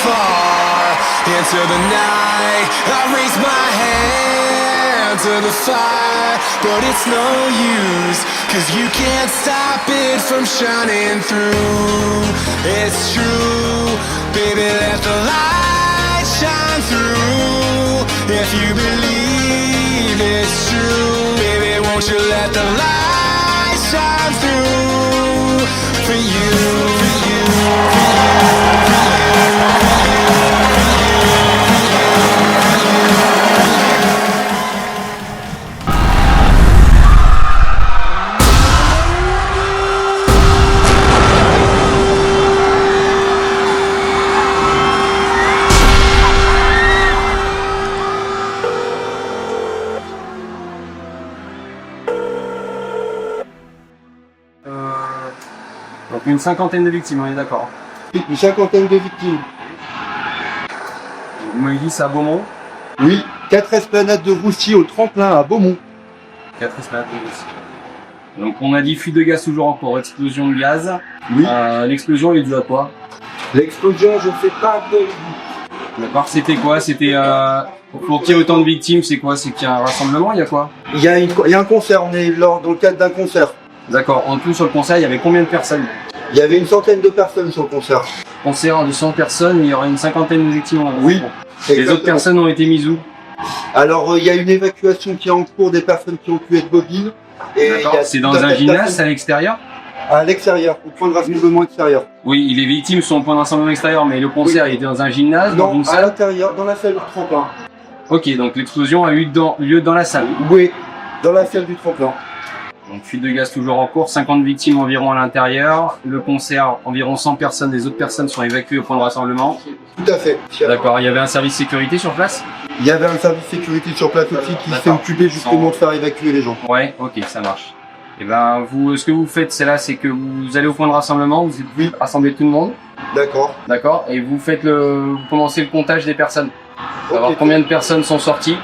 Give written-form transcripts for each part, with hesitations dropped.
far into the night. I raise my hand to the fire, but it's no use, 'cause you can't stop it from shining through. It's true, baby, let the light shine through. If you believe it's true, baby, won't you let the light shine through for you, for you, for you, for Donc une cinquantaine de victimes, on est d'accord. Une cinquantaine de victimes. Vous m'avez dit c'est à Beaumont. Oui, 4 esplanades de Roussy au tremplin à Beaumont. 4 esplanades de Roussy. Donc on a dit fuite de gaz toujours en cours, explosion de gaz. Oui. L'explosion est due à quoi? L'explosion, je ne sais pas de vous. D'accord, c'était quoi? C'était pour qu'il y ait autant de victimes, c'est quoi? C'est qu'il y a un rassemblement, il y a quoi? Il y a un concert, on est dans le cadre d'un concert. D'accord, en tout sur le concert, il y avait combien de personnes? Il y avait une centaine de personnes sur le concert. Concert de 100 personnes, il y aura une cinquantaine de victimes. Oui. Les autres personnes ont été mises où? Alors, il y a une évacuation qui est en cours des personnes qui ont pu être mobiles. D'accord, c'est dans un gymnase à l'extérieur? À l'extérieur, au point de rassemblement extérieur. Oui, les victimes sont au point de rassemblement extérieur, mais le concert était dans un gymnase, dans Non, une à salle? l'intérieur, dans la salle du tremplin. Ok, donc l'explosion a eu lieu dans la salle. Oui, dans la salle du tremplin. Donc fuite de gaz toujours en cours, 50 victimes environ à l'intérieur. Le concert, environ 100 personnes, les autres personnes sont évacuées au point de rassemblement. Tout à fait. D'accord, il y avait un service sécurité sur place? Il y avait un service sécurité sur place aussi qui s'est occupé justement de faire évacuer les gens. Ouais, ok, ça marche. Et ben vous, ce que vous faites, c'est là, c'est que vous allez au point de rassemblement, vous rassemblez tout le monde. D'accord. D'accord, et vous commencez le comptage des personnes. Pour savoir combien de personnes sont sorties,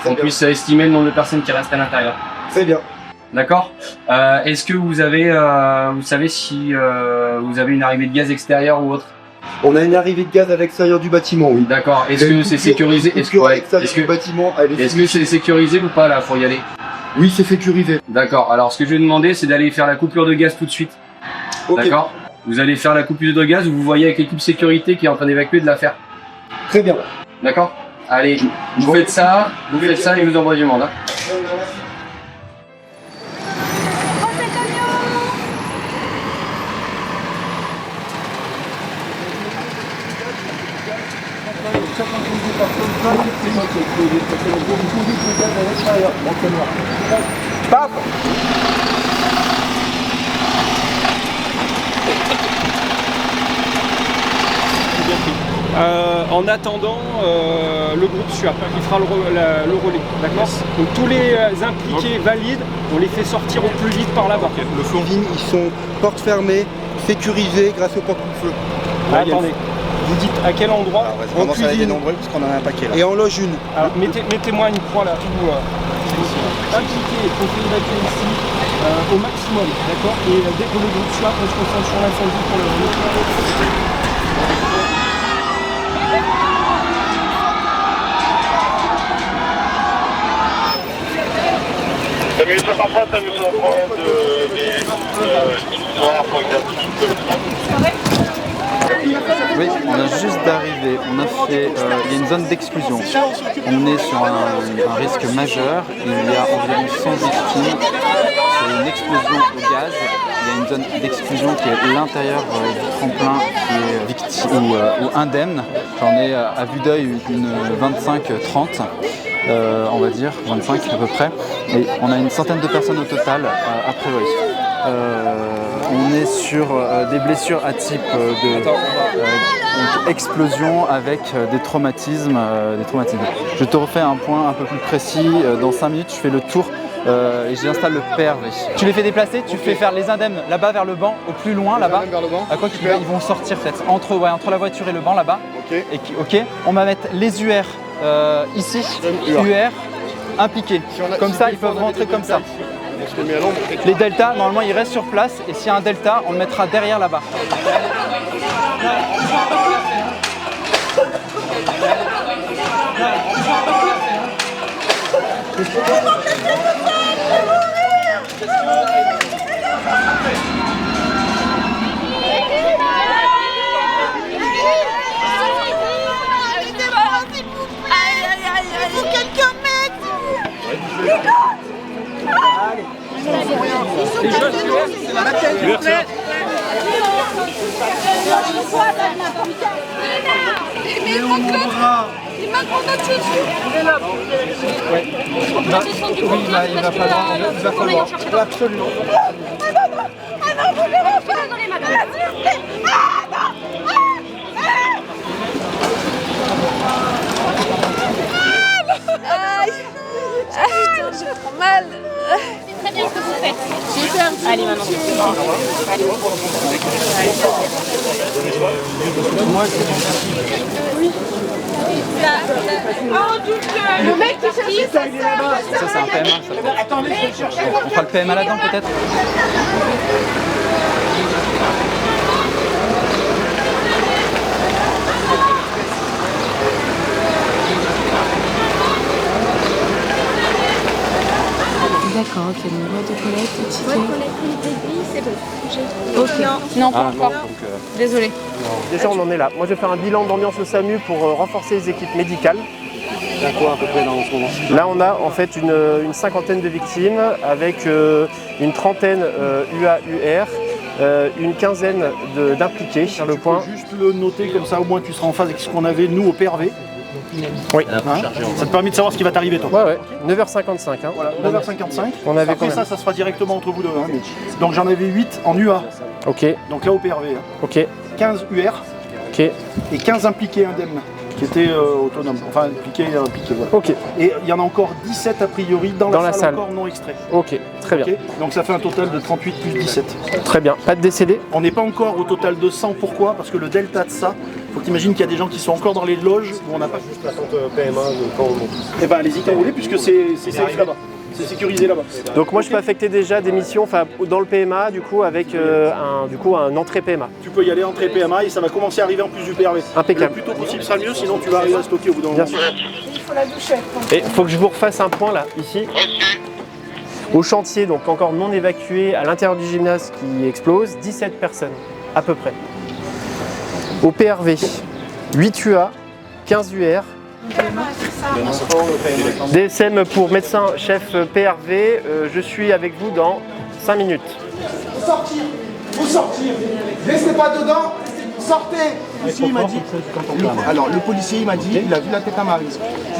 qu'on puisse estimer le nombre de personnes qui restent à l'intérieur. Très bien. D'accord. Est-ce que vous avez, vous savez si vous avez une arrivée de gaz extérieure ou autre? On a une arrivée de gaz à l'extérieur du bâtiment, oui. D'accord. Est-ce que c'est sécurisé? Est-ce que c'est sécurisé ou pas là pour y aller? Oui, c'est sécurisé. D'accord. Alors ce que je vais demander, c'est d'aller faire la coupure de gaz tout de suite. Okay. D'accord. Vous allez faire la coupure de gaz, vous voyez avec l'équipe sécurité qui est en train d'évacuer de la faire. Très bien. D'accord. Allez, vous faites ça et vous envoyez du monde. Hein. Paf. En attendant, le groupe SUAP qui fera le relais, d'accord. Donc tous les impliqués valides, on les fait sortir au plus vite par là-bas. Le flanvine, ils sont portes fermées, sécurisés grâce au porte-feu. Attendez, vous dites à quel endroit? En cuisine, parce qu'on en a un paquet là. Et en loge une. Alors, mettez-moi une croix là, tout impliqués, on fait évacuer ici au maximum, d'accord. Et dès que le groupe SUAP, on se concentre sur l'incendie pour le relais. Oui, on a juste d'arriver, on a fait, il y a une zone d'exclusion. On est sur un risque majeur, il y a environ 100 victimes sur une explosion au gaz. Il y a une zone d'exclusion qui est l'intérieur du tremplin qui est victime ou indemne. J'en ai à vue d'œil une 25-30. On va dire 25 à peu près, et on a une centaine de personnes au total a priori. On est sur des blessures à type de explosion avec des traumatismes, Je te refais un point un peu plus précis dans 5 minutes. Je fais le tour et j'installe le PRV. Tu les fais déplacer, tu fais faire les indemnes là-bas vers le banc, au plus loin là-bas. À quoi ils vont sortir peut-être entre la voiture et le banc là-bas. Ok. On va mettre les UR ici, UR impliqués. Comme ça, ils peuvent rentrer comme ça. Les deltas, normalement, ils restent sur place. Et s'il y a un delta, on le mettra derrière là-bas. Il va falloir. Absolument. Putain, j'ai trop mal. C'est très bien ce que vous faites. Super. Allez, maintenant. Le mec qui cherchait sa sœur. Ça, c'est un PMA. Ça. Attendez, je vais le chercher. On fera le PMA là-dedans peut-être. D'accord, ok, donc boîte de collecte, ticket. Votre collègue, c'est bon. Ok. Non, pas encore. Désolée. Déjà, on en est là. Moi, je vais faire un bilan d'ambiance au SAMU pour renforcer les équipes médicales. Il y a quoi à peu près là en ce moment? Là, on a en fait une cinquantaine de victimes avec une trentaine UA-UR, une quinzaine d'impliqués sur le point. Juste le noter comme ça, au moins tu seras en phase avec ce qu'on avait nous au PRV. Oui. Hein, ça te permet de savoir ce qui va t'arriver toi. Ouais. 9h55. Hein. Voilà, 9h55. On avait Après combien ça sera directement entre vous deux. Hein. Donc j'en avais 8 en UA. Ok. Donc là au PRV. Hein. Ok. 15 UR. Ok. Et 15 impliqués indemnes. Qui étaient autonomes. Enfin impliqués, voilà. Ok. Et il y en a encore 17 a priori dans la salle encore non extraits. Ok. Très bien. Okay. Donc ça fait un total de 38 plus 17. Très bien. Pas de décédés? On n'est pas encore au total de 100. Pourquoi? Parce que le delta de ça, faut que tu imagines qu'il y a des gens qui sont encore dans les loges où on n'a pas juste l'attente PMA quand on monte. Eh ben allez-y quand vous voulez puisque c'est safe là-bas. C'est sécurisé là-bas. Donc moi je peux affecter déjà des missions dans le PMA du coup avec un entrée PMA. Tu peux y aller entrée PMA et ça va commencer à arriver en plus du PRV. Impeccable. Le plus tôt possible sera mieux, sinon tu vas arriver à stocker au bout d'un moment. Bien sûr. Et il faut que je vous refasse un point là, ici. Au chantier, donc encore non évacué, à l'intérieur du gymnase qui explose, 17 personnes à peu près. Au PRV, 8 UA, 15 UR. DSM pour médecin chef PRV, je suis avec vous dans 5 minutes. Faut sortir, restez pas dedans, sortez. Le policier, il m'a dit. Alors le policier il m'a dit, il a vu la tête à Marie.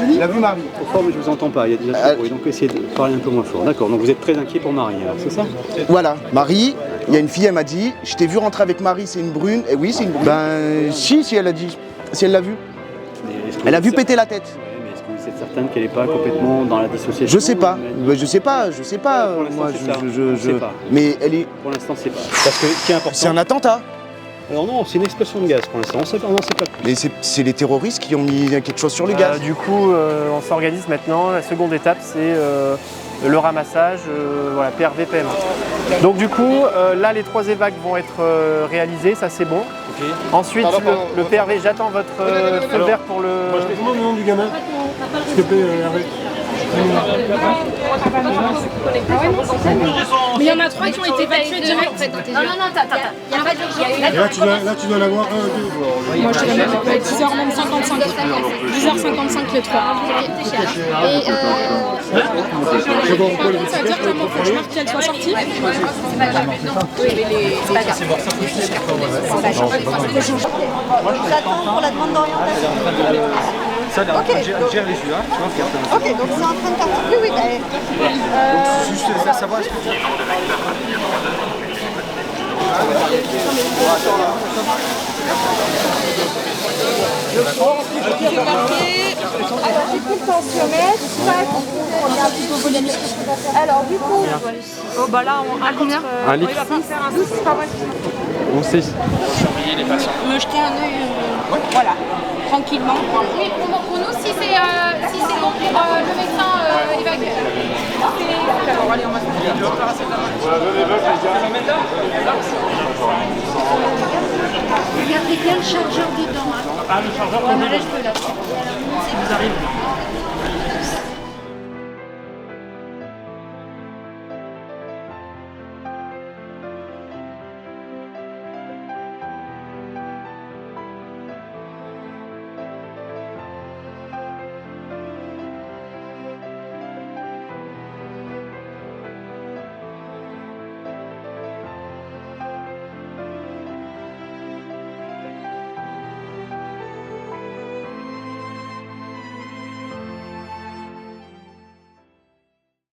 Il a vu Marie. Au fort, mais je vous entends pas, il y a déjà trop bruit, donc essayez de parler un peu moins fort. D'accord, donc vous êtes très inquiet pour Marie, alors c'est ça? Voilà, Marie, il y a une fille, elle m'a dit, je t'ai vu rentrer avec Marie, c'est une brune. Et oui, c'est une brune. Ben si elle a dit, si elle l'a vu. Elle a vu péter la tête. Mais est-ce que vous êtes certaine qu'elle n'est pas complètement dans la dissociation? Je sais pas, je sais pas. Moi, je sais pas. Mais elle est. Pour l'instant, c'est pas. Parce que ce qui est important. C'est un attentat. Alors non, c'est une explosion de gaz pour l'instant, on n'en sait pas plus. Mais c'est les terroristes qui ont mis quelque chose sur le gaz. Du coup, on s'organise maintenant. La seconde étape, c'est le ramassage, voilà, PRV, PMA. Donc du coup, là, les 3 évacs vont être réalisés, ça c'est bon. Okay. Ensuite, le PRV, j'attends votre feu vert pour le... Moi, le nom du gamin. S'il te plaît, Hervé. Mais il y en a 3 qui ont été évacués direct. Non, t'as. Il y a pas de. Là, tu dois en avoir un, deux. Moi je dirais même 10h même 55. 10h55 les 3. Et C'est bon, on peut le Ça veut dire que mon cauchemar qu'elle soit sortie. c'est pas grave. C'est pas grave. J'attends pour la demande d'orientation. Ça, ok, gère les jus, hein, tu vois, Ok, donc c'est en train de partir. Oui, donc, juste savoir est-ce que tu... Alors j'ai pris le tensiomètre. Alors du coup. Oh bah là, à combien? Un litre. On sait. Me jeter un œil, voilà, tranquillement. Oui, pour nous, si c'est bon pour le médecin évacué. Alors allez, on va Regardez bien le chargeur dedans. Ah, le chargeur, là, je peux là.